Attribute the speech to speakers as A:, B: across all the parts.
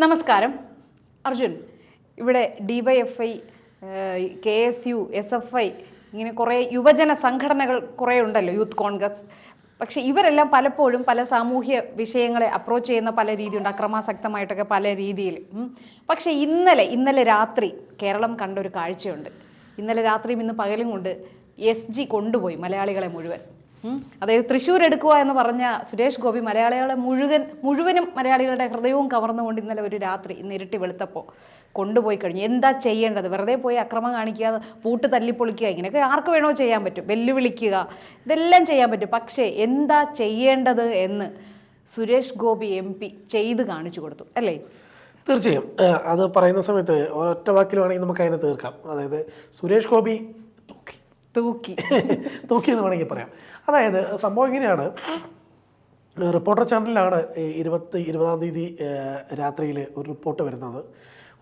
A: നമസ്കാരം അർജുൻ. ഇവിടെ DYFI, KSU, SFI ഇങ്ങനെ കുറേ യുവജന സംഘടനകൾ കുറേ ഉണ്ടല്ലോ, യൂത്ത് കോൺഗ്രസ്. പക്ഷേ ഇവരെല്ലാം പലപ്പോഴും പല സാമൂഹ്യ വിഷയങ്ങളെ അപ്രോച്ച് ചെയ്യുന്ന പല രീതിയുണ്ട്, അക്രമാസക്തമായിട്ടൊക്കെ പല രീതിയിൽ. പക്ഷേ ഇന്നലെ രാത്രി കേരളം കണ്ടൊരു കാഴ്ചയുണ്ട്. ഇന്നലെ രാത്രിയും ഇന്ന് പകലും കൊണ്ട് SG കൊണ്ടുപോയി മലയാളികളെ മുഴുവൻ. അതായത് തൃശ്ശൂർ എടുക്കുക എന്ന് പറഞ്ഞ സുരേഷ് ഗോപി മലയാളികളെ മുഴുവനും മലയാളികളുടെ ഹൃദയവും കവർന്നുകൊണ്ട് ഇന്നലെ ഒരു രാത്രി ഇന്ന് ഇരുട്ടി വെളുത്തപ്പോൾ കൊണ്ടുപോയി കഴിഞ്ഞു. എന്താ ചെയ്യേണ്ടത്? വെറുതെ പോയി അക്രമം കാണിക്കുക, പൂട്ട് തല്ലിപ്പൊളിക്കുക, ഇങ്ങനെയൊക്കെ ആർക്ക് വേണോ ചെയ്യാൻ പറ്റും, വെല്ലുവിളിക്കുക, ഇതെല്ലാം ചെയ്യാൻ പറ്റും. പക്ഷേ എന്താ ചെയ്യേണ്ടത് എന്ന് സുരേഷ് ഗോപി MP ചെയ്ത് കാണിച്ചു കൊടുത്തു, അല്ലേ?
B: തീർച്ചയായും അത് പറയുന്ന സമയത്ത് ഒറ്റ വാക്കിൽ വേണമെങ്കിൽ നമുക്ക് അതിനെ തീർക്കാം. അതായത് സുരേഷ് ഗോപി തൂക്കി എന്ന് വേണമെങ്കിൽ പറയാം. അതായത് സംഭവം ഇങ്ങനെയാണ്. റിപ്പോർട്ടർ ചാനലിലാണ് 20-ാം തീയതി രാത്രിയിൽ ഒരു റിപ്പോർട്ട് വരുന്നത്.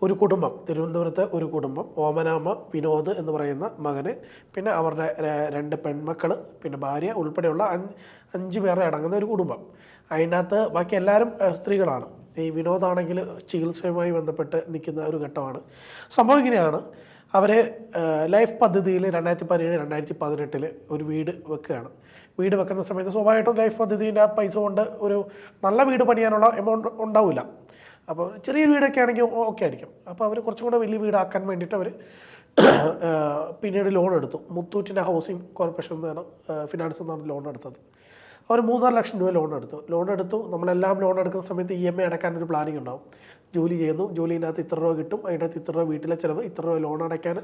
B: ഒരു കുടുംബം, തിരുവനന്തപുരത്തെ ഒരു കുടുംബം, ഓമനാമ്മ, വിനോദ് എന്ന് പറയുന്ന മകന്, പിന്നെ അവരുടെ 2 പെൺമക്കൾ, പിന്നെ ഭാര്യ ഉൾപ്പെടെയുള്ള 5 പേരെ അടങ്ങുന്ന ഒരു കുടുംബം. അതിനകത്ത് ബാക്കി എല്ലാവരും സ്ത്രീകളാണ്. ഈ വിനോദാണെങ്കിൽ ചികിത്സയുമായി ബന്ധപ്പെട്ട് നിൽക്കുന്ന ഒരു ഘട്ടമാണ്. സംഭവം ഇങ്ങനെയാണ്. അവർ ലൈഫ് പദ്ധതിയിൽ 2017-2018 ഒരു വീട് വെക്കുകയാണ്. വീട് വെക്കുന്ന സമയത്ത് സ്വാഭാവികമായിട്ടും ലൈഫ് പദ്ധതിൻ്റെ ആ പൈസ കൊണ്ട് ഒരു നല്ല വീട് പണിയാനുള്ള എമൗണ്ട് ഉണ്ടാവില്ല. അപ്പോൾ ചെറിയ വീടൊക്കെ ആണെങ്കിൽ ഓക്കെ ആയിരിക്കും. അപ്പോൾ അവർ കുറച്ചും കൂടെ വലിയ വീടാക്കാൻ വേണ്ടിയിട്ട് അവർ പിന്നീട് ലോൺ എടുത്തു. മുത്തൂറ്റിൻ്റെ ഹൗസിംഗ് കോർപ്പറേഷൻ എന്നാണ് ഫിനാൻസ് എന്നാണ് ലോൺ എടുത്തത്. അവർ 3-4 ലക്ഷം രൂപ ലോൺ എടുത്തു. നമ്മളെല്ലാം ലോൺ എടുക്കുന്ന സമയത്ത് EMI അടയ്ക്കാനൊരു പ്ലാനിങ് ഉണ്ടാവും. ജോലി ചെയ്യുന്നു, ജോലിനകത്ത് ഇത്ര രൂപ കിട്ടും, അതിനകത്ത് ഇത്ര രൂപ വീട്ടിലെ ചിലവ്, ഇത്ര രൂപ ലോൺ അടയ്ക്കാൻ,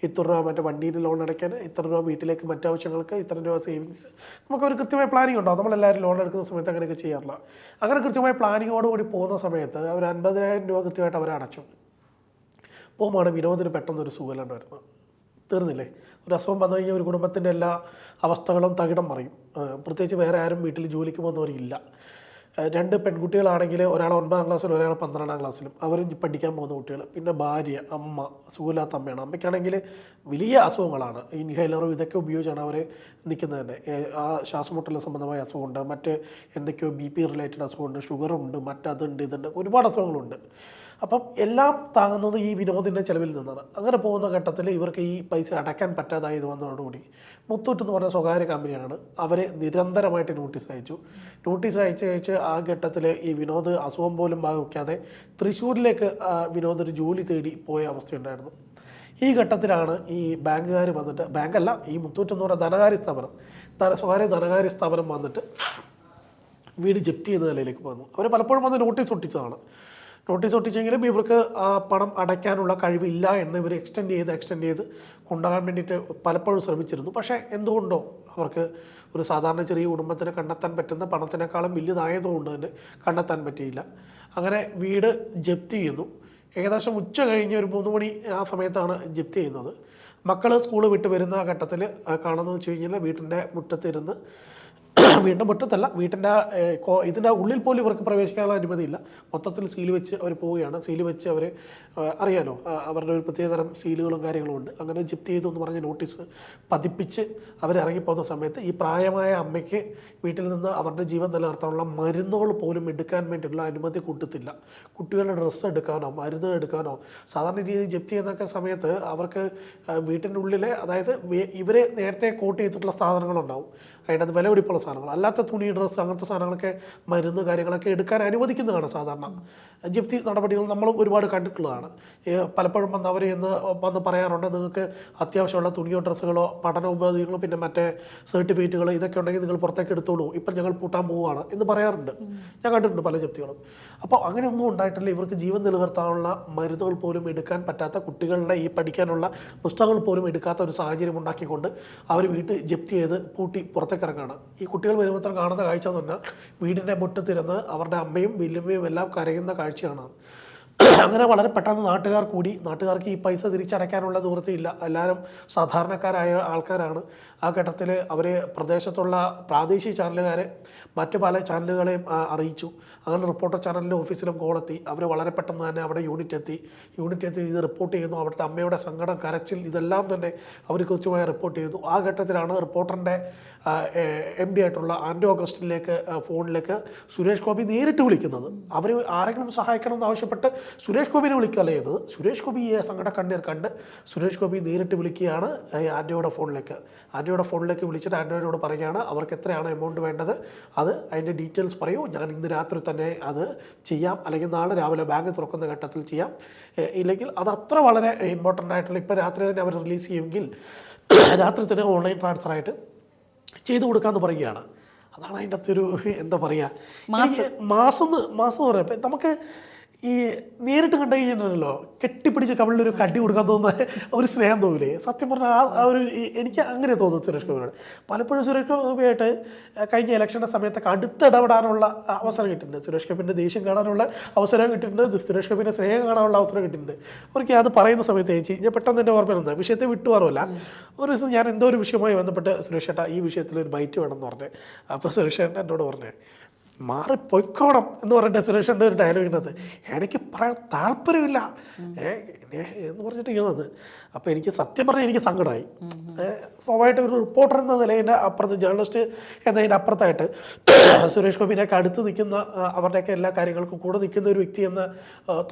B: ഇത്ര രൂപ മറ്റേ വണ്ടിയുടെ ലോൺ അടയ്ക്കാൻ, ഇത്ര രൂപ വീട്ടിലേക്ക് മറ്റാവശ്യങ്ങൾക്ക്, ഇത്ര രൂപ സേവിങ്സ്. നമുക്കൊരു കൃത്യമായ പ്ലാനിങ് ഉണ്ടാവും. നമ്മളെല്ലാവരും ലോൺ എടുക്കുന്ന സമയത്ത് അങ്ങനെയൊക്കെ ചെയ്യാറില്ല. അങ്ങനെ കൃത്യമായ പ്ലാനിങ്ങോടുകൂടി പോകുന്ന സമയത്ത് അവർ 50,000 രൂപ കൃത്യമായിട്ട് അവർ അടച്ചു. പോകുമ്പോൾ വിനോദിന് പെട്ടെന്നൊരു സുഖമില്ലാണ്ട് വരുന്നത്. തീർന്നില്ലേ? ഒരു അസുഖം വന്നു കഴിഞ്ഞാൽ ഒരു കുടുംബത്തിൻ്റെ എല്ലാ അവസ്ഥകളും തകിടം മറിയും. പ്രത്യേകിച്ച് വേറെ ആരും വീട്ടിൽ ജോലിക്ക് പോകുന്നവരില്ല. 2 പെൺകുട്ടികളാണെങ്കിൽ ഒരാൾ 9-ാം ക്ലാസ്സിലും ഒരാൾ 12-ാം ക്ലാസ്സിലും, അവരും പഠിക്കാൻ പോകുന്ന കുട്ടികൾ. പിന്നെ ഭാര്യ, അമ്മ, സുഖമില്ലാത്ത അമ്മയാണ്. അമ്മയ്ക്കാണെങ്കിൽ വലിയ അസുഖങ്ങളാണ്. ഇൻഹൈലറും ഇതൊക്കെ ഉപയോഗിച്ചാണ് അവർ നിൽക്കുന്നത് തന്നെ. ആ ശ്വാസമുട്ടൽ സംബന്ധമായ അസുഖമുണ്ട്, മറ്റ് എന്തൊക്കെയോ BP റിലേറ്റഡ് അസുഖമുണ്ട്, ഷുഗറുണ്ട്, മറ്റതുണ്ട്, ഇതുണ്ട്, ഒരുപാട് അസുഖങ്ങളുണ്ട്. അപ്പം എല്ലാം താങ്ങുന്നത് ഈ വിനോദിൻ്റെ ചിലവിൽ നിന്നാണ്. അങ്ങനെ പോകുന്ന ഘട്ടത്തിൽ ഇവർക്ക് ഈ പൈസ അടയ്ക്കാൻ പറ്റാതായത് വന്നതോടുകൂടി മുത്തൂറ്റ് എന്ന് പറഞ്ഞ സ്വകാര്യ കമ്പനിയാണ് അവരെ നിരന്തരമായിട്ട് നോട്ടീസ് അയച്ച് ആ ഘട്ടത്തിൽ ഈ വിനോദ് അസുഖം പോലും വയ്ക്കാതെ തൃശ്ശൂരിലേക്ക് വിനോദ് ഒരു ജോലി തേടി പോയ അവസ്ഥയുണ്ടായിരുന്നു. ഈ ഘട്ടത്തിലാണ് ഈ ബാങ്കുകാർ വന്നിട്ട്, ബാങ്കല്ല, ഈ മുത്തൂറ്റ് എന്ന് പറഞ്ഞ സ്വകാര്യ ധനകാര്യ സ്ഥാപനം വന്നിട്ട് വീട് ജപ്തി ചെയ്യുന്ന നിലയിലേക്ക് വന്നു. അവർ പലപ്പോഴും വന്ന് നോട്ടീസ് ഒട്ടിച്ചെങ്കിലും ഇവർക്ക് ആ പണം അടയ്ക്കാനുള്ള കഴിവില്ല എന്ന് ഇവർ എക്സ്റ്റെൻഡ് ചെയ്ത് കൊണ്ടുപോകാൻ വേണ്ടിയിട്ട് പലപ്പോഴും ശ്രമിച്ചിരുന്നു. പക്ഷേ എന്തുകൊണ്ടോ അവർക്ക് ഒരു സാധാരണ ചെറിയ കുടുംബത്തിന് കണ്ടെത്താൻ പറ്റുന്ന പണത്തിനേക്കാളും വലിയതായതുകൊണ്ട് തന്നെ കണ്ടെത്താൻ പറ്റിയില്ല. അങ്ങനെ വീട് ജപ്തി ചെയ്യുന്നു. ഏകദേശം ഉച്ച കഴിഞ്ഞ് ഒരു 3 മണി ആ സമയത്താണ് ജപ്തി ചെയ്യുന്നത്. മക്കൾ സ്കൂൾ വിട്ട് വരുന്ന ഘട്ടത്തിൽ കാണുന്നതെന്ന് വെച്ച് കഴിഞ്ഞാൽ വീട്ടിൻ്റെ മുറ്റത്തിരുന്ന്, വീടിൻ്റെ മുറ്റത്തല്ല, വീട്ടിൻ്റെ ഇതിൻ്റെ ഉള്ളിൽ പോലും ഇവർക്ക് പ്രവേശിക്കാനുള്ള അനുമതിയില്ല. മൊത്തത്തിൽ സീൽ വെച്ച് അവർ പോവുകയാണ്. സീൽ വെച്ച് അവർ അറിയാലോ, അവരുടെ ഒരു പ്രത്യേകതരം സീലുകളും കാര്യങ്ങളും ഉണ്ട്. അങ്ങനെ ജപ്തി ചെയ്തു എന്ന് പറഞ്ഞ് നോട്ടീസ് പതിപ്പിച്ച് അവരിറങ്ങിപ്പോകുന്ന സമയത്ത് ഈ പ്രായമായ അമ്മയ്ക്ക് വീട്ടിൽ നിന്ന് അവരുടെ ജീവൻ നിലനിർത്താനുള്ള മരുന്നുകൾ പോലും എടുക്കാൻ വേണ്ടിയിട്ടുള്ള അനുമതി കൊടുത്തില്ല. കുട്ടികളുടെ ഡ്രസ്സ് എടുക്കാനോ മരുന്ന് എടുക്കാനോ സാധാരണ രീതിയിൽ ജപ്തി ചെയ്യുന്നൊക്കെ സമയത്ത് അവർക്ക് വീട്ടിൻ്റെ ഉള്ളിലെ, അതായത് ഇവർ നേരത്തെ കോട്ട് ചെയ്തിട്ടുള്ള സാധനങ്ങളുണ്ടാവും, അതിനകത്ത് വില പിടിപ്പുള്ള സാധനങ്ങൾ, അല്ലാത്ത തുണി, ഡ്രസ്സ്, അങ്ങനത്തെ സാധനങ്ങളൊക്കെ, മരുന്ന് കാര്യങ്ങളൊക്കെ എടുക്കാൻ അനുവദിക്കുന്നതാണ് സാധാരണ. ജപ്തി നടപടികൾ നമ്മളും ഒരുപാട് കണ്ടിട്ടുള്ളതാണ്. പലപ്പോഴും വന്ന് പറയാറുണ്ട്, നിങ്ങൾക്ക് അത്യാവശ്യമുള്ള തുണിയോ ഡ്രസ്സുകളോ പഠനോപാധികളോ പിന്നെ മറ്റേ സർട്ടിഫിക്കറ്റുകൾ ഇതൊക്കെ ഉണ്ടെങ്കിൽ നിങ്ങൾ പുറത്തേക്ക് എടുത്തോളൂ, ഇപ്പം ഞങ്ങൾ പൂട്ടാൻ പോവുകയാണ് എന്ന് പറയാറുണ്ട്. ഞാൻ കണ്ടിട്ടുണ്ട് പല ജപ്തികളും. അപ്പോൾ അങ്ങനെയൊന്നും ഉണ്ടായിട്ടില്ല. ഇവർക്ക് ജീവൻ നിലനിർത്താനുള്ള മരുന്നുകൾ പോലും എടുക്കാൻ പറ്റാത്ത, കുട്ടികളുടെ ഈ പഠിക്കാനുള്ള പുസ്തകങ്ങൾ പോലും എടുക്കാത്ത ഒരു സാഹചര്യം ഉണ്ടാക്കിക്കൊണ്ട് അവർ വീട്ടിൽ ജപ്തി ചെയ്ത് പൂട്ടി പുറത്തേക്ക് ഇറങ്ങുകയാണ്. ഈ കുട്ടികൾ വരുമ്പോൾ കാണുന്ന കാഴ്ച എന്ന് പറഞ്ഞാൽ വീടിൻ്റെ മുറ്റത്തിരുന്ന് അവരുടെ അമ്മയും വല്യമ്മയും എല്ലാം കരയുന്ന കാഴ്ചയാണ്. അങ്ങനെ വളരെ പെട്ടെന്ന് നാട്ടുകാർക്ക് ഈ പൈസ തിരിച്ചടയ്ക്കാനുള്ള നിവൃത്തിയില്ല. എല്ലാവരും സാധാരണക്കാരായ ആൾക്കാരാണ്. ആ ഘട്ടത്തിൽ അവർ പ്രദേശത്തുള്ള പ്രാദേശിക ചാനലുകാരെ മറ്റു പല ചാനലുകളെയും അറിയിച്ചു. അങ്ങനെ റിപ്പോർട്ടർ ചാനലിൻ്റെ ഓഫീസിലും കോളെത്തി. അവർ വളരെ പെട്ടെന്ന് തന്നെ അവിടെ യൂണിറ്റ് എത്തി ഇത് റിപ്പോർട്ട് ചെയ്യുന്നു. അവരുടെ അമ്മയുടെ സങ്കടം, കരച്ചിൽ, ഇതെല്ലാം തന്നെ അവർ കൃത്യമായി റിപ്പോർട്ട് ചെയ്തു. ആ ഘട്ടത്തിലാണ് റിപ്പോർട്ടറിൻ്റെ MD ആയിട്ടുള്ള ആൻഡോ അഗസ്റ്റിനിലേക്ക് ഫോണിലേക്ക് സുരേഷ് ഗോപി നേരിട്ട് വിളിക്കുന്നത്. അവർ ആരെങ്കിലും സഹായിക്കണം എന്നാവശ്യപ്പെട്ട് സുരേഷ് ഗോപിനെ വിളിക്കുകയല്ല ചെയ്തത്. സുരേഷ് ഗോപി ഈ സങ്കട കണ്ണീർ കണ്ട് സുരേഷ് ഗോപി നേരിട്ട് വിളിക്കുകയാണ് ആൻഡോയുടെ ഫോണിലേക്ക് വിളിച്ചിട്ട് ആൻഡോയോട് പറയുകയാണ് അവർക്ക് എത്രയാണ് എമൗണ്ട് വേണ്ടത്, അത് അതിൻ്റെ ഡീറ്റെയിൽസ് പറയൂ, ഞാൻ ഇന്ന് രാത്രി തന്നെ അത് ചെയ്യാം, അല്ലെങ്കിൽ നാളെ രാവിലെ ബാങ്ക് തുറക്കുന്ന ഘട്ടത്തിൽ ചെയ്യാം, ഇല്ലെങ്കിൽ അത് അത്ര വളരെ ഇമ്പോർട്ടൻ്റ് ആയിട്ടുള്ള ഇപ്പോൾ രാത്രി തന്നെ അവർ റിലീസ് ചെയ്യുമെങ്കിൽ രാത്രി തന്നെ ഓൺലൈൻ ട്രാൻസ്ഫറായിട്ട് ചെയ്തു കൊടുക്കാമെന്ന് പറയുകയാണ്. അതാണ് അതിൻ്റെ അകത്തൊരു എന്താ പറയുക, മാസം എന്ന് പറയാം. ഇപ്പം നമുക്ക് ഈ നേരിട്ട് കണ്ടു കഴിഞ്ഞിട്ടുണ്ടല്ലോ കെട്ടിപ്പിടിച്ച് കവിളിലൊരു കടി കൊടുക്കാൻ തോന്നുന്ന ഒരു സ്നേഹം തോന്നില്ലേ? സത്യം പറഞ്ഞാൽ ആ ഒരു എനിക്ക് അങ്ങനെ തോന്നുന്നു സുരേഷ് ഗോപിയോട്. പലപ്പോഴും സുരേഷ് ഗോപിയായിട്ട് കഴിഞ്ഞ ഇലക്ഷൻ്റെ സമയത്തൊക്കെ അടുത്തിടപെടാനുള്ള അവസരം കിട്ടിയിട്ടുണ്ട്. സുരേഷ് ഗോപിൻ്റെ ദേഷ്യം കാണാനുള്ള അവസരം കിട്ടിയിട്ടുണ്ട്, സുരേഷ് ഗോപിൻ്റെ സ്നേഹം കാണാനുള്ള അവസരം കിട്ടിയിട്ടുണ്ട്. ഒരിക്കൽ അത് പറയുന്ന സമയത്ത് ഞാൻ പെട്ടെന്ന് എൻ്റെ ഓർമ്മ വിഷയത്തെ വിട്ടുമാറുമല്ല. ഒരു ദിവസം ഞാൻ എന്തോ ഒരു വിഷയവുമായി ബന്ധപ്പെട്ട് സുരേഷ് ചേട്ടാ ഈ വിഷയത്തിൽ ഒരു ബൈറ്റ് വേണമെന്ന് പറഞ്ഞ്, അപ്പോൾ സുരേഷ് ചേട്ടൻ എന്നോട് പറഞ്ഞേ മാറിപ്പൊയ്ക്കോണം എന്ന് പറഞ്ഞിട്ട് സുരേഷിൻ്റെ ഒരു ഡയലോഗിനകത്ത് എനിക്ക് പറയാൻ താല്പര്യമില്ല എന്ന് പറഞ്ഞിട്ട് ഇങ്ങനെ വന്ന്. അപ്പോൾ എനിക്ക് സത്യം പറഞ്ഞാൽ എനിക്ക് സങ്കടമായി. സ്വാഭാവികമായിട്ട് ഒരു റിപ്പോർട്ടർ എന്ന നിലയിൻ്റെ അപ്പുറത്ത്, ജേർണലിസ്റ്റ് എന്നതിൻ്റെ അപ്പുറത്തായിട്ട് സുരേഷ് ഗോപിൻ്റെയൊക്കെ അടുത്ത് നിൽക്കുന്ന, അവരുടെയൊക്കെ എല്ലാ കാര്യങ്ങൾക്കും കൂടെ നിൽക്കുന്ന ഒരു വ്യക്തി എന്ന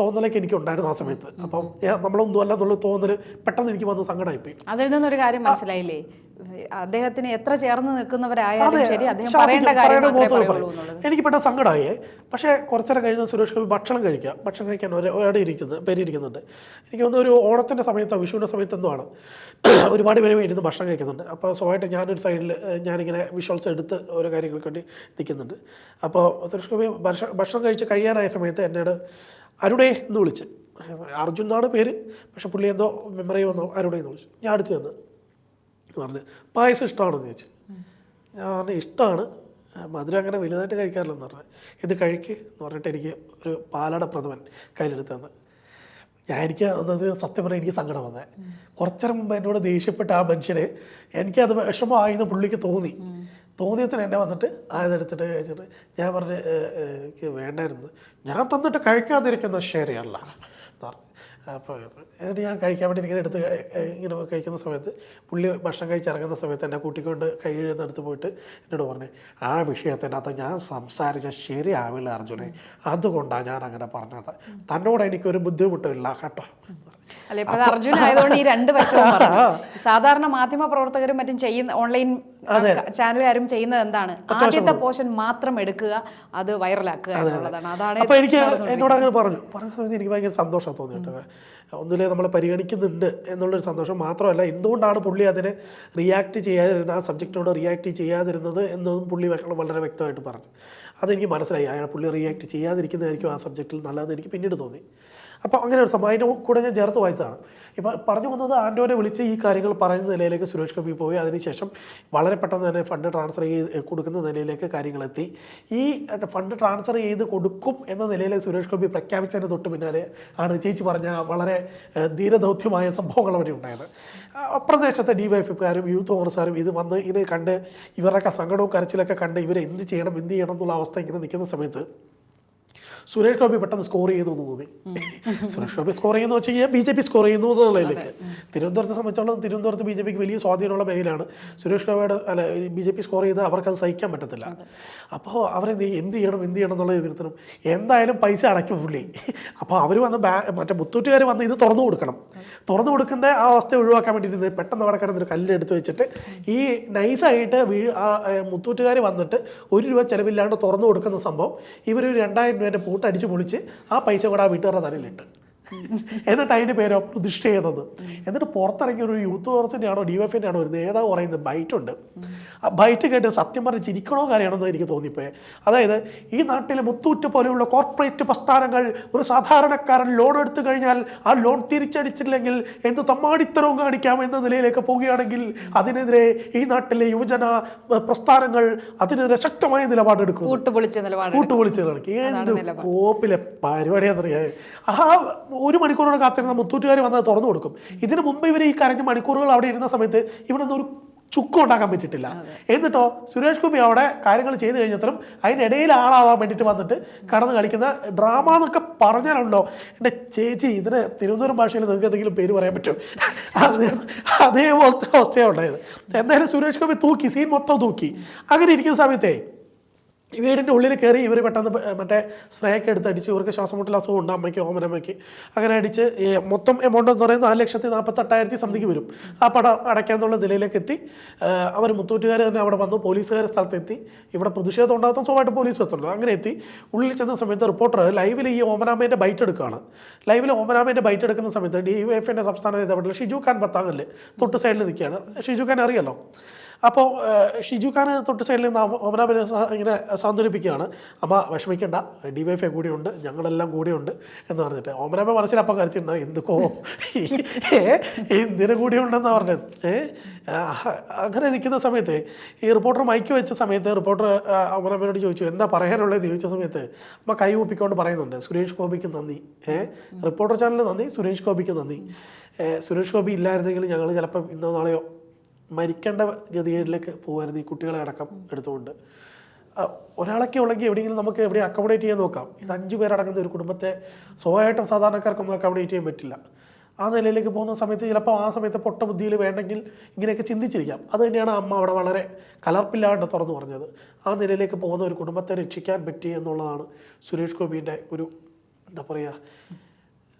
B: തോന്നലൊക്കെ എനിക്കുണ്ടായിരുന്നു ആ സമയത്ത്. അപ്പം നമ്മളൊന്നും അല്ല എന്നുള്ള തോന്നൽ പെട്ടെന്ന് എനിക്ക് വന്ന് സങ്കടമായിപ്പോയി.
A: അതിൽ നിന്നൊരു കാര്യം മനസ്സിലായില്ലേ, അദ്ദേഹത്തിന് എത്ര ചേർന്ന് നിൽക്കുന്നവരായാലും ശരി അദ്ദേഹം പറയേണ്ട കാര്യം
B: എനിക്ക് പെട്ടെന്ന് സങ്കടമായി. പക്ഷേ കുറച്ചേരം കഴിഞ്ഞ് സുരേഷ് ഗോപി ഭക്ഷണം കഴിക്കാൻ പേരിയിരിക്കുന്നുണ്ട്. എനിക്ക് തോന്നുന്നു ഒരു ഓണത്തിൻ്റെ സമയത്തോ വിഷുവിൻ്റെ സമയത്ത് എന്തോ ആണ്, ഒരുപാട് പേര് ഇരുന്ന് ഭക്ഷണം കഴിക്കുന്നുണ്ട്. അപ്പോൾ സ്വയമായിട്ട് ഞാനൊരു സൈഡിൽ ഞാനിങ്ങനെ വിഷ്വൽസ് എടുത്ത് ഓരോ കാര്യങ്ങൾക്ക് വേണ്ടി നിൽക്കുന്നുണ്ട്. അപ്പോൾ സുരേഷ് ഗോപി ഭക്ഷണം കഴിയാനായ സമയത്ത് എന്നോട് അരുണേ എന്ന് വിളിച്ച്, അർജുൻ എന്നാണ് പേര്, പക്ഷെ പുള്ളി എന്തോ മെമ്മറി വന്നോ അരുണേ എന്ന് വിളിച്ചു. ഞാൻ അടുത്ത് വന്ന് പറഞ്ഞ് പായസം ഇഷ്ടമാണെന്ന് ചോദിച്ചു. ഞാൻ പറഞ്ഞു ഇഷ്ടമാണ്, മധുരം അങ്ങനെ വലുതായിട്ട് കഴിക്കാറില്ലെന്ന് പറഞ്ഞു. ഇത് കഴിക്ക് എന്ന് പറഞ്ഞിട്ട് എനിക്ക് ഒരു പാലട പ്രഥമൻ കയ്യിലെടുത്ത് തന്ന്. എനിക്ക് സത്യം പറഞ്ഞാൽ എനിക്ക് സങ്കടം വന്നേ. കുറച്ചേരം മുമ്പ് എന്നോട് ദേഷ്യപ്പെട്ട ആ മനുഷ്യനെ എനിക്കത് വിഷമമായിന്ന് പുള്ളിക്ക് തോന്നിയത്തിന് എന്നെ വന്നിട്ട് അതെടുത്തിട്ട് കഴിച്ചിട്ട് ഞാൻ പറഞ്ഞ് എനിക്ക് വേണ്ടായിരുന്നു, ഞാൻ തന്നിട്ട് കഴിക്കാതിരിക്കുന്ന ശരിയല്ല എന്ന് പറഞ്ഞു. അപ്പോൾ എന്നിട്ട് ഞാൻ കഴിക്കാൻ വേണ്ടി ഇങ്ങനെ ഇങ്ങനെ കഴിക്കുന്ന സമയത്ത് പുള്ളി ഭക്ഷണം കഴിച്ചിറങ്ങുന്ന സമയത്ത് എന്നെ കൂട്ടിക്കൊണ്ട് കൈ എഴുന്നടുത്ത് പോയിട്ട് എന്നോട് പറഞ്ഞു ആ വിഷയത്തിനകത്ത് ഞാൻ സംസാരിച്ചാൽ ശരിയാവില്ല അർജുനെ, അതുകൊണ്ടാണ് ഞാൻ അങ്ങനെ പറഞ്ഞത്, തന്നോട് എനിക്കൊരു ബുദ്ധിമുട്ടില്ല കേട്ടോ.
A: അല്ല ഇപ്പൊ അർജുൻ ആയതുകൊണ്ട് ഈ രണ്ട് വശവും സാധാരണ മാധ്യമ പ്രവർത്തകരും മറ്റും ചെയ്യുന്ന ഓൺലൈൻ ചാനലുകാരും ചെയ്യുന്നത് എന്താണ്, ആദ്യത്തെ പോർഷൻ മാത്രം എടുക്കുക, അത് വൈറലാക്കുക എന്നുള്ളതാണ്. അതാണ്
B: അപ്പോൾ എനിക്ക് എന്നോട് അങ്ങനെ പറഞ്ഞ സമയത്ത് എനിക്ക് ഭയങ്കര സന്തോഷം തോന്നി കേട്ടോ. ഒന്നിലെ നമ്മളെ പരിഗണിക്കുന്നുണ്ട് എന്നുള്ളൊരു സന്തോഷം മാത്രമല്ല, എന്തുകൊണ്ടാണ് പുള്ളി അതിന് റിയാക്ട് ചെയ്യാതിരുന്നത്, ആ സബ്ജക്റ്റിനോട് റിയാക്ട് ചെയ്യാതിരുന്നത് എന്നതും പുള്ളി വളരെ വ്യക്തമായിട്ട് പറഞ്ഞു. അതെനിക്ക് മനസ്സിലായി, അയാൾ പുള്ളി റിയാക്ട് ചെയ്യാതിരിക്കുന്നതായിരിക്കും ആ സബ്ജക്റ്റിൽ നല്ലതെന്ന് എനിക്ക് പിന്നീട് തോന്നി. അപ്പോൾ അങ്ങനെ ഒരു സംഭവം അതിൻ്റെ കൂടെ ഞാൻ ചേർത്ത് വായിച്ചതാണ്. ഇപ്പോൾ പറഞ്ഞു വന്നത് ആൻഡോനെ വിളിച്ച് ഈ കാര്യങ്ങൾ പറയുന്ന നിലയിലേക്ക് സുരേഷ് ഗോപി പോയി. അതിനുശേഷം വളരെ പെട്ടെന്ന് തന്നെ ഫണ്ട് ട്രാൻസ്ഫർ ചെയ്ത് കൊടുക്കുന്ന നിലയിലേക്ക് കാര്യങ്ങളെത്തി. ഈ ഫണ്ട് ട്രാൻസ്ഫർ ചെയ്ത് കൊടുക്കും എന്ന നിലയിൽ സുരേഷ് ഗോപി പ്രഖ്യാപിച്ചതിന് തൊട്ട് പിന്നാലെ ആണ് ചേച്ചി പറഞ്ഞ വളരെ ധീരദൗത്യമായ സംഭവങ്ങൾ അവിടെ ഉണ്ടായത്. പ്രദേശത്തെ DYFIക്കാരും യൂത്ത് കോൺഗ്രസ്സുകാരും ഇത് വന്ന് ഇതിനെ കണ്ട് ഇവരുടെയൊക്കെ സങ്കടവും കരച്ചിലൊക്കെ കണ്ട് ഇവരെ എന്ത് ചെയ്യണം എന്നുള്ള അവസ്ഥ ഇങ്ങനെ നിൽക്കുന്ന സമയത്ത് സുരേഷ് ഗോപി പെട്ടെന്ന് സ്കോർ ചെയ്യുന്നു എന്ന് തോന്നി. സുരേഷ് ഗോപി സ്കോർ ചെയ്യുന്നു വെച്ച് കഴിഞ്ഞാൽ BJP സ്കോർ ചെയ്യുന്നു എന്നുള്ളതിലേക്ക്. തിരുവനന്തപുരത്തെ സംബന്ധിച്ചോളം തിരുവനന്തപുരത്ത് BJPക്ക് വലിയ സ്വാധീനമുള്ള മേഖലയാണ്. സുരേഷ് ഗോപിയുടെ BJP സ്കോർ ചെയ്താൽ അവർക്കത് സഹിക്കാൻ പറ്റത്തില്ല. അപ്പോൾ അവരെന്ത് ചെയ്യണം എന്നുള്ള എതിർത്തണം. എന്തായാലും പൈസ അടയ്ക്കും പുള്ളി. അപ്പോൾ അവർ വന്ന് മറ്റേ മുത്തൂറ്റുകാർ വന്ന് ഇത് തുറന്നു കൊടുക്കുന്ന ആ അവസ്ഥ ഒഴിവാക്കാൻ വേണ്ടി പെട്ടെന്ന് അവിടെ കിടന്നൊരു കല്ലെടുത്ത് വെച്ചിട്ട് ഈ നൈസായിട്ട് മുത്തൂറ്റുകാർ വന്നിട്ട് 1 രൂപ ചിലവില്ലാണ്ട് തുറന്നു കൊടുക്കുന്ന സംഭവം ഇവർ 2000 രൂപേൻ്റെ പൂട്ടടിച്ച് പൊളിച്ച് ആ പൈസ കൂടെ ആ വീട്ടുകാരുടെ തലയിലിട്ട് എന്നിട്ട് അതിൻ്റെ പേരോ പ്രതിഷ്ഠ ചെയ്തത്. എന്നിട്ട് പുറത്തിറങ്ങിയ ഒരു യൂത്ത് കോൺഗ്രസിൻ്റെ ആണോ DYFIൻ്റെ ആണോ ഒരു നേതാവ് പറയുന്നത് ബൈറ്റുണ്ട്. ആ ബൈറ്റ് കേട്ട് സത്യം പറഞ്ഞ് ചിരിക്കണോ കാര്യമാണെന്ന് എനിക്ക് തോന്നിപ്പോയെ. അതായത് ഈ നാട്ടിലെ മുത്തൂറ്റ് പോലെയുള്ള കോർപ്പറേറ്റ് പ്രസ്ഥാനങ്ങൾ ഒരു സാധാരണക്കാരൻ ലോൺ എടുത്തു കഴിഞ്ഞാൽ ആ ലോൺ തിരിച്ചടിച്ചില്ലെങ്കിൽ എന്ത് തമ്മാടിത്തരവും കാണിക്കാം എന്ന നിലയിലേക്ക് പോവുകയാണെങ്കിൽ അതിനെതിരെ ഈ നാട്ടിലെ യുവജന പ്രസ്ഥാനങ്ങൾ അതിനെതിരെ ശക്തമായ നിലപാടെടുക്കും. കൂട്ടുപൊളിച്ച് നടക്കും. എന്ത് കോപ്പിലെ പരിപാടിയാണെന്നറിയാം. ആ 1 മണിക്കൂറോടെ കാത്തിരുന്ന മുത്തൂറ്റുകാർ വന്നത് തുറന്നു കൊടുക്കും. ഇതിനു മുമ്പ് ഇവർ ഈ കരഞ്ഞ മണിക്കൂറുകൾ അവിടെ ഇരുന്ന സമയത്ത് ഇവിടെ ഒരു ചുക്കും ഉണ്ടാക്കാൻ പറ്റിയിട്ടില്ല. എന്നിട്ടോ സുരേഷ് ഗോപി അവിടെ കാര്യങ്ങൾ ചെയ്തു കഴിഞ്ഞത്രയും അതിനിടയിൽ ആളാവാൻ വേണ്ടിയിട്ട് വന്നിട്ട് കടന്ന് കളിക്കുന്ന ഡ്രാമ എന്നൊക്കെ പറഞ്ഞാലുണ്ടോ എൻ്റെ ചേച്ചി, ഇതിന് തിരുവനന്തപുരം ഭാഷയിൽ നിങ്ങൾക്ക് എന്തെങ്കിലും പേര് പറയാൻ പറ്റും? അതേപോലത്തെ അവസ്ഥയാണ് ഉണ്ടായത്. എന്തായാലും സുരേഷ് ഗോപി തൂക്കി, സീൻ മൊത്തം തൂക്കി. അങ്ങനെ ഇരിക്കുന്ന സമയത്തേ ഈ വീടിൻ്റെ ഉള്ളിൽ കയറി ഇവർ പെട്ടെന്ന് മറ്റേ സ്പ്രേയൊക്കെ എടുത്തടിച്ച്, ഇവർക്ക് ശ്വാസം മുട്ടൽ അസുഖം ഉണ്ട് അമ്മയ്ക്ക്, ഓമനമ്മയ്ക്ക്. അങ്ങനെ അടിച്ച് മൊത്തം എമൗണ്ട് എന്ന് പറയുന്നത് 4,48,000 സംതിങ് വരും. ആ പടം അടയ്ക്കാന്നുള്ള നിലയിലേക്ക് എത്തി. അവർ മുത്തൂറ്റുകാർ തന്നെ അവിടെ വന്നു, പോലീസുകാർ സ്ഥലത്തെത്തി. ഇവിടെ പ്രതിഷേധം ഉണ്ടാകുന്ന സ്വന്തമായിട്ട് പോലീസ് എത്തുള്ളൂ. അങ്ങനെ എത്തി ഉള്ളിൽ ചെന്ന സമയത്ത് റിപ്പോർട്ടർ ലൈവിൽ ഈ ഓമനാമേൻ്റെ ബൈറ്റ് എടുക്കുകയാണ്. ലൈവിൽ ഓമനാമേൻ്റെ ബൈറ്റ് എടുക്കുന്ന സമയത്ത് DYFIൻ്റെ സംസ്ഥാന നേതാവ് ഷിജു ഖാൻ പത്താങ്ങല് തൊട്ട് സൈഡിൽ നിൽക്കുകയാണ്. ഷിജു ഖാൻ അറിയാലോ. അപ്പോൾ ഷിജു ഖാൻ തൊട്ട് സൈഡിൽ നിന്ന് ഓമനാമേനെ ഇങ്ങനെ സാന്ത്വനിപ്പിക്കുകയാണ്. അമ്മ വിഷമിക്കേണ്ട, DYFI കൂടിയുണ്ട്, ഞങ്ങളെല്ലാം കൂടിയുണ്ട് എന്ന് പറഞ്ഞിട്ട്. ഓമനാമ മനസ്സിൽ അപ്പം കരച്ചിട്ടുണ്ടോ, എന്തൊക്കെയോ എന്തിനു കൂടിയുണ്ടെന്ന് പറഞ്ഞത്. അങ്ങനെ നിൽക്കുന്ന സമയത്ത് ഈ റിപ്പോർട്ടർ മൈക്ക് വെച്ച സമയത്ത് റിപ്പോർട്ടർ ഓമനാമയോട് ചോദിച്ചു എന്താ പറയാനുള്ളത് ചോദിച്ച സമയത്ത് അമ്മ കൈ ഒപ്പിക്കൊണ്ട് പറയുന്നുണ്ട്, സുരേഷ് ഗോപിക്ക് നന്ദി, റിപ്പോർട്ടർ ചാനലിന് നന്ദി, സുരേഷ് ഗോപിക്ക് നന്ദി. സുരേഷ് ഗോപി ഇല്ലായിരുന്നെങ്കിൽ ഞങ്ങൾ ചിലപ്പോൾ ഇന്നോ നാളെയോ മരിക്കേണ്ട ഗതികേടിലേക്ക് പോകുമായിരുന്നു, ഈ കുട്ടികളെ അടക്കം എടുത്തുകൊണ്ട്. ഒരാളൊക്കെ ഉള്ളെങ്കിൽ എവിടെയെങ്കിലും നമുക്ക് എവിടെ അക്കോമഡേറ്റ് ചെയ്യാൻ നോക്കാം. ഇത് 5 പേരടങ്ങുന്ന ഒരു കുടുംബത്തെ സ്വാഭാവികമായിട്ടും സാധാരണക്കാർക്കൊന്നും അക്കോമഡേറ്റ് ചെയ്യാൻ പറ്റില്ല. ആ നിലയിലേക്ക് പോകുന്ന സമയത്ത് ചിലപ്പോൾ ആ സമയത്ത് പൊട്ട ബുദ്ധിയിൽ വേണമെങ്കിൽ ഇങ്ങനെയൊക്കെ ചിന്തിച്ചിരിക്കാം. അത് തന്നെയാണ് അമ്മ അവിടെ വളരെ കലർപ്പില്ലാണ്ട് തുറന്നു പറഞ്ഞത്. ആ നിലയിലേക്ക് പോകുന്ന ഒരു കുടുംബത്തെ രക്ഷിക്കാൻ പറ്റി എന്നുള്ളതാണ് സുരേഷ് ഗോപിൻ്റെ ഒരു എന്താ പറയുക,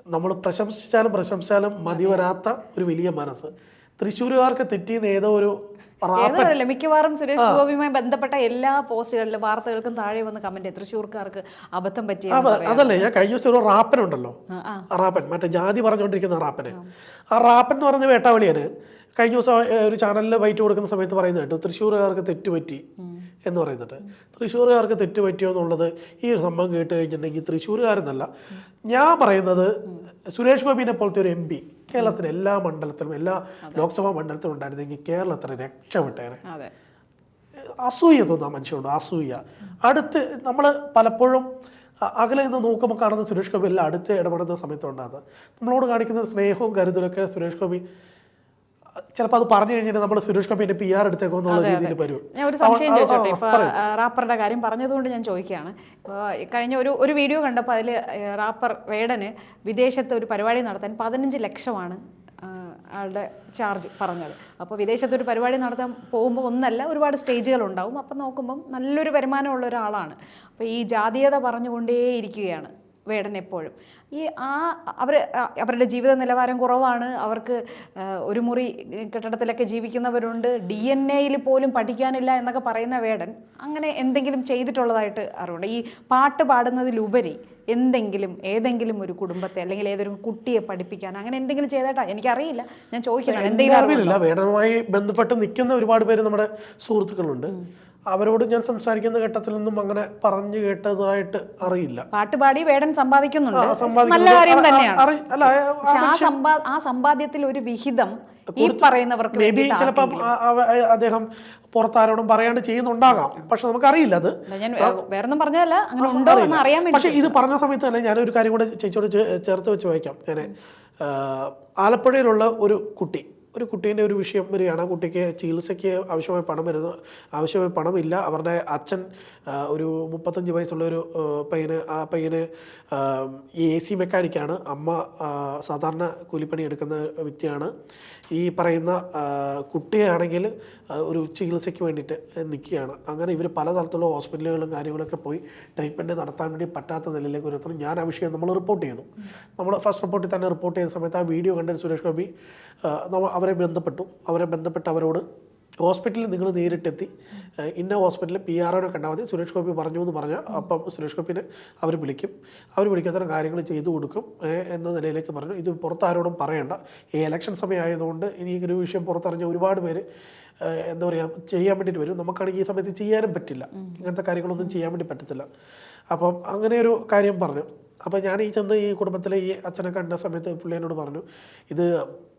B: നമ്മൾ പ്രശംസിച്ചാലും മതി വരാത്ത ഒരു വലിയ മനസ്സ്. തൃശ്ശൂരുകാർക്ക് തെറ്റിയെന്ന് ഏതോ ഒരു
A: മിക്കവാറും സുരേഷ് ഗോപിയുമായി ബന്ധപ്പെട്ട എല്ലാ പോസ്റ്റുകളിലും വാർത്തകൾക്കും താഴെ വന്ന് കമന്റ് തൃശ്ശൂർക്കാർക്ക് അബദ്ധം പറ്റിയ.
B: അതല്ലേ ഞാൻ കഴിഞ്ഞ ദിവസം ഒരു റാപ്പനുണ്ടല്ലോ, റാപ്പൻ മറ്റേ ജാതി പറഞ്ഞുകൊണ്ടിരിക്കുന്ന റാപ്പന്. ആ റാപ്പൻ എന്ന് പറഞ്ഞ വേട്ടാവളിയാണ് കഴിഞ്ഞ ദിവസം ഒരു ചാനലിൽ വൈറ്റ് കൊടുക്കുന്ന സമയത്ത് പറയുന്നത് കേട്ടോ, തൃശ്ശൂരുകാർക്ക് തെറ്റുപറ്റി എന്ന് പറയുന്നുണ്ട്. തൃശ്ശൂരുകാർക്ക് തെറ്റുപറ്റിയോ എന്നുള്ളത് ഈ ഒരു സംഭവം കേട്ട് കഴിഞ്ഞിട്ടുണ്ടെങ്കിൽ തൃശ്ശൂരുകാരെന്നല്ല ഞാൻ പറയുന്നത്, സുരേഷ് ഗോപിനെ പോലത്തെ ഒരു MP കേരളത്തിലെ എല്ലാ മണ്ഡലത്തിലും എല്ലാ ലോക്സഭാ മണ്ഡലത്തിലും ഉണ്ടായിരുന്നെങ്കിൽ കേരളത്തിന് രക്ഷപ്പെട്ടേനെ. അസൂയ തോന്നുന്ന മനുഷ്യരുണ്ട്, അസൂയ. അടുത്ത് നമ്മൾ പലപ്പോഴും അകലെ നിന്ന് നോക്കുമ്പോൾ കാണുന്ന സുരേഷ് ഗോപി എല്ലാം അടുത്ത് ഇടപെടുന്ന സമയത്തുണ്ടാകുന്നത് നമ്മളോട് കാണിക്കുന്ന സ്നേഹവും കരുതലൊക്കെ സുരേഷ് ഗോപി ചിലപ്പോൾ അത് പറഞ്ഞു കഴിഞ്ഞാൽ നമ്മൾ സുരേഷ് ഗോപിന്റെ PR എടുത്തേക്കോ എന്നുള്ള രീതിയിൽ വരും.
A: ഞാൻ ഒരു സംശയം ചോദിച്ചോട്ടെ, ഇപ്പൊ റാപ്പറുടെ കാര്യം പറഞ്ഞതുകൊണ്ട് ഞാൻ ചോദിക്കുകയാണ്. ഇപ്പോൾ കഴിഞ്ഞ ഒരു വീഡിയോ കണ്ടപ്പോൾ അതിൽ റാപ്പർ വേടന് വിദേശത്ത് ഒരു പരിപാടി നടത്താൻ 15 ലക്ഷമാണ് ആളുടെ ചാർജ് പറഞ്ഞത്. അപ്പോൾ വിദേശത്തൊരു പരിപാടി നടത്താൻ പോകുമ്പോൾ ഒന്നല്ല, ഒരുപാട് സ്റ്റേജുകൾ ഉണ്ടാവും. അപ്പം നോക്കുമ്പം നല്ലൊരു വരുമാനമുള്ള ഒരാളാണ്. അപ്പോൾ ഈ ജാതീയത പറഞ്ഞുകൊണ്ടേയിരിക്കുകയാണ് വേടൻ എപ്പോഴും. ഈ അവരുടെ ജീവിത നിലവാരം കുറവാണ്, അവർക്ക് ഒരു മുറി കെട്ടിടത്തിലൊക്കെ ജീവിക്കുന്നവരുണ്ട്, DNA പോലും പഠിക്കാനില്ല എന്നൊക്കെ പറയുന്ന വേടൻ അങ്ങനെ എന്തെങ്കിലും ചെയ്തിട്ടുള്ളതായിട്ട് അറിവുണ്ട്? ഈ പാട്ട് പാടുന്നതിലുപരി ഏതെങ്കിലും ഒരു കുടുംബത്തെ അല്ലെങ്കിൽ ഏതൊരു കുട്ടിയെ പഠിപ്പിക്കാൻ അങ്ങനെ എന്തെങ്കിലും ചെയ്തിട്ടാ? എനിക്കറിയില്ല, ഞാൻ ചോദിക്കുന്നത്.
B: എന്തെങ്കിലും വേടനുമായി ബന്ധപ്പെട്ട് നിൽക്കുന്ന ഒരുപാട് പേര് നമ്മുടെ സുഹൃത്തുക്കളുണ്ട്. അവരോട് ഞാൻ സംസാരിക്കുന്ന ഘട്ടത്തിലൊന്നും അങ്ങനെ പറഞ്ഞു കേട്ടതായിട്ട് അറിയില്ല.
A: പാട്ടുപാടി വേടൻ സമ്പാദിക്കുന്നുണ്ട്, നല്ല കാര്യം തന്നെയാണ്. ആ സമ്പാദ്യത്തിൽ ഒരു വിഹിതം ഈ പറയുന്നവർക്ക്
B: ചിലപ്പോൾ അദ്ദേഹം പുറത്താരോടും പറയാണ്ട് ചെയ്യുന്നുണ്ടാകാം, പക്ഷെ നമുക്കറിയില്ല. അത്
A: ഞാൻ വേറൊന്നും പറഞ്ഞതല്ല, അങ്ങനെ ഉണ്ടോ എന്ന് അറിയാൻ വേണ്ടി.
B: പക്ഷെ ഇത് പറഞ്ഞ സമയത്ത് തന്നെ ഞാനൊരു കാര്യം കൂടെ ചേച്ചിയോട് ചേർത്ത് വെച്ച് വായിക്കാം. ഞാൻ ആലപ്പുഴയിലുള്ള ഒരു കുട്ടീൻ്റെ ഒരു വിഷയം വരികയാണ്. ആ കുട്ടിക്ക് ചികിത്സയ്ക്ക് ആവശ്യമായ പണമില്ല. അവരുടെ അച്ഛൻ ഒരു 35 വയസ്സുള്ള ഒരു പയ്യന്, ആ പയ്യന് ഈ AC മെക്കാനിക്കാണ്. അമ്മ സാധാരണ കൂലിപ്പണി എടുക്കുന്ന വ്യക്തിയാണ്. ഈ പറയുന്ന കുട്ടിയാണെങ്കിൽ ഒരു ചികിത്സയ്ക്ക് വേണ്ടിയിട്ട് നിൽക്കുകയാണ്. അങ്ങനെ ഇവർ പല തരത്തിലുള്ള ഹോസ്പിറ്റലുകളും കാര്യങ്ങളൊക്കെ പോയി ട്രീറ്റ്മെൻറ്റ് നടത്താൻ വേണ്ടി പറ്റാത്ത നിലയിലേക്ക് വരുത്തുന്നു. ഞാൻ ആ വിഷയം നമ്മൾ റിപ്പോർട്ട് ചെയ്തു. നമ്മൾ ഫസ്റ്റ് റിപ്പോർട്ടിൽ തന്നെ റിപ്പോർട്ട് ചെയ്ത സമയത്ത് ആ വീഡിയോ കണ്ട സുരേഷ് ഗോപി അവരെ ബന്ധപ്പെട്ട് അവരോട് ഹോസ്പിറ്റലിൽ നിങ്ങൾ നേരിട്ടെത്തി ഇന്ന ഹോസ്പിറ്റലിൽ PR കണ്ടാൽ മതി, സുരേഷ് ഗോപി പറഞ്ഞു എന്ന് പറഞ്ഞാൽ അപ്പം സുരേഷ് ഗോപിനെ അവർ വിളിക്കാത്ത കാര്യങ്ങൾ ചെയ്തു കൊടുക്കും എന്ന നിലയിലേക്ക് പറഞ്ഞു. ഇത് പുറത്താരോടും പറയണ്ട, ഈ ഇലക്ഷൻ സമയമായതുകൊണ്ട് ഈ ഒരു വിഷയം പുറത്തറിഞ്ഞ ഒരുപാട് പേര് എന്താ പറയുക ചെയ്യാൻ വേണ്ടിയിട്ട് വരും. നമുക്കാണെങ്കിൽ ഈ സമയത്ത് ചെയ്യാനും പറ്റില്ല, ഇങ്ങനത്തെ കാര്യങ്ങളൊന്നും ചെയ്യാൻ വേണ്ടി പറ്റത്തില്ല. അപ്പം അങ്ങനെ ഒരു കാര്യം പറഞ്ഞു. അപ്പോൾ ഞാൻ ഈ കുടുംബത്തിലെ ഈ അച്ഛനെ കണ്ട സമയത്ത് പുള്ളി എന്നോട് പറഞ്ഞു, ഇത്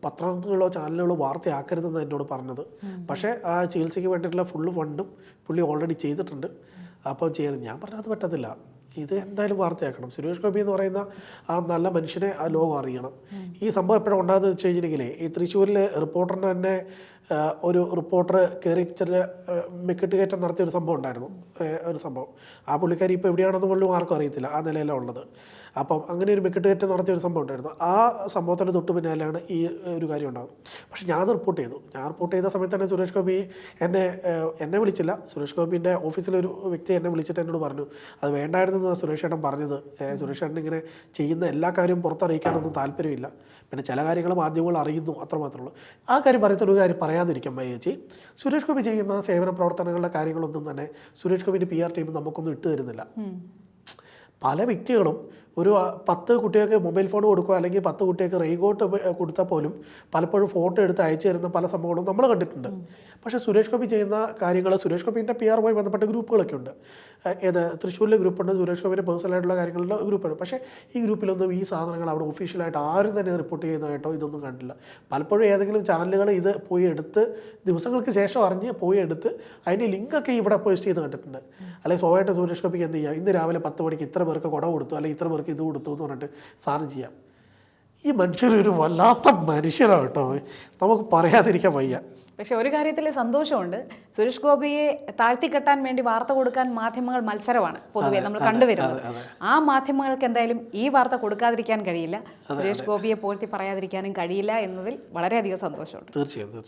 B: പത്രങ്ങളിലോ ചാനലുകളോ വാർത്തയാക്കരുതെന്ന് എന്നോട് പറഞ്ഞത്. പക്ഷേ ആ ചികിത്സയ്ക്ക് വേണ്ടിയിട്ടുള്ള ഫുള്ള് ഫണ്ടും പുള്ളി ഓൾറെഡി ചെയ്തിട്ടുണ്ട്. അപ്പോൾ ഞാൻ പറഞ്ഞത് പറ്റത്തില്ല, ഇത് എന്തായാലും വാർത്തയാക്കണം. സുരേഷ് ഗോപി എന്ന് പറയുന്ന ആ നല്ല മനുഷ്യനെ ആ ലോകം അറിയണം. ഈ സംഭവം എപ്പോഴും ഉണ്ടാകുന്നത് വെച്ച് കഴിഞ്ഞിട്ടുണ്ടെങ്കിൽ ഈ തൃശ്ശൂരിൽ റിപ്പോർട്ടറിന് തന്നെ ഒരു റിപ്പോർട്ടർ കയറി ചെറിയ മെക്കിട്ട് നടത്തിയ ഒരു സംഭവം ഉണ്ടായിരുന്നു. ഒരു സംഭവം ആ പുള്ളിക്കാരി ഇപ്പോൾ എവിടെയാണെന്ന് പോലും ആർക്കും അറിയത്തില്ല, ആ നിലയിലാണ് ഉള്ളത്. അപ്പം അങ്ങനെ ഒരു മെക്കിട്ട് നടത്തിയ ഒരു സംഭവം ഉണ്ടായിരുന്നു. ആ സംഭവത്തിന് തൊട്ട് പിന്നാലെയാണ് ഈ ഒരു കാര്യം ഉണ്ടാകുന്നത്. പക്ഷേ ഞാൻ റിപ്പോർട്ട് ചെയ്തു. ഞാൻ റിപ്പോർട്ട് ചെയ്ത സമയത്ത് തന്നെ സുരേഷ് ഗോപി എന്നെ വിളിച്ചില്ല. സുരേഷ് ഗോപിൻ്റെ ഓഫീസിലൊരു വ്യക്തി എന്നെ വിളിച്ചിട്ട് എന്നോട് പറഞ്ഞു അത് വേണ്ടായിരുന്നു സുരേഷ് ഏട്ടൻ പറഞ്ഞത്. സുരേഷ് ഏട്ടൻ ഇങ്ങനെ ചെയ്യുന്ന എല്ലാ കാര്യവും പുറത്തറിയിക്കാനൊന്നും താല്പര്യമില്ല. പിന്നെ ചില കാര്യങ്ങൾ മാധ്യമങ്ങൾ അറിയുന്നു, അത്രമാത്രമേ ഉള്ളൂ. ആ കാര്യം പറയുന്നൊരു കാര്യം പറയാതിരിക്കാൻ ചേച്ചി, സുരേഷ് ഗോപി ചെയ്യുന്ന സേവന പ്രവർത്തനങ്ങളുടെ കാര്യങ്ങളൊന്നും തന്നെ സുരേഷ് ഗോപിൻ്റെ PR ടീം നമുക്കൊന്നും ഇട്ട് തരുന്നില്ല. പല വ്യക്തികളും ഒരു 10 കുട്ടികൾക്ക് മൊബൈൽ ഫോൺ കൊടുക്കുക, അല്ലെങ്കിൽ 10 കുട്ടികൾക്ക് റെയിൻകോട്ട് കൊടുത്താൽ പോലും പലപ്പോഴും ഫോട്ടോ എടുത്ത് അയച്ചു തരുന്ന പല സംഭവങ്ങളും നമ്മൾ കണ്ടിട്ടുണ്ട്. പക്ഷേ സുരേഷ് ഗോപി ചെയ്യുന്ന കാര്യങ്ങൾ, സുരേഷ് ഗോപിൻ്റെ PR-മായി ബന്ധപ്പെട്ട ഗ്രൂപ്പുകളൊക്കെ ഉണ്ട്. തൃശ്ശൂരിലെ ഗ്രൂപ്പുണ്ട്, സുരേഷ് ഗോപിൻ്റെ പേഴ്സണലായിട്ടുള്ള കാര്യങ്ങളുടെ ഗ്രൂപ്പുണ്ട്. പക്ഷേ ഈ ഗ്രൂപ്പിലൊന്നും ഈ സാധനങ്ങൾ അവിടെ ഒഫീഷ്യലായിട്ട് ആരും തന്നെ റിപ്പോർട്ട് ചെയ്യുന്നതായിട്ടോ ഇതൊന്നും കണ്ടില്ല. പലപ്പോഴും ഏതെങ്കിലും ചാനലുകൾ ഇത് പോയി എടുത്ത് ദിവസങ്ങൾക്ക് ശേഷം അറിഞ്ഞ് പോയി എടുത്ത് അതിൻ്റെ ലിങ്കൊക്കെ ഇവിടെ പോസ്റ്റ് ചെയ്ത് കണ്ടിട്ടുണ്ട്. അല്ലെങ്കിൽ സ്വാഭാവികമായിട്ട് സുരേഷ് ഗോപിക്ക് എന്ത് ചെയ്യാം, ഇന്ന് രാവിലെ 10 മണിക്ക് ഇത്ര പേർക്ക് കുട കൊടുത്തു, അല്ലെങ്കിൽ ഇത്ര പേർക്ക് ഇത് കൊടുത്തു എന്ന് പറഞ്ഞിട്ട് സാധനം ചെയ്യാം. ഈ മനുഷ്യരൊരു വല്ലാത്ത മനുഷ്യരാണ് കേട്ടോ, നമുക്ക് പറയാതിരിക്കാൻ വയ്യ.
A: പക്ഷെ ഒരു കാര്യത്തിൽ സന്തോഷമുണ്ട്, സുരേഷ് ഗോപിയെ താഴ്ത്തിക്കെട്ടാൻ വേണ്ടി വാർത്ത കൊടുക്കാൻ മാധ്യമങ്ങൾ മത്സരമാണ് പൊതുവെ നമ്മൾ കണ്ടുവരുന്നത്. ആ മാധ്യമങ്ങൾക്ക് എന്തായാലും ഈ വാർത്ത കൊടുക്കാതിരിക്കാൻ കഴിയില്ല, സുരേഷ് ഗോപിയെ പോഴ്ത്തി പറയാതിരിക്കാനും കഴിയില്ല എന്നതിൽ വളരെയധികം സന്തോഷമുണ്ട്.
B: തീർച്ചയായും.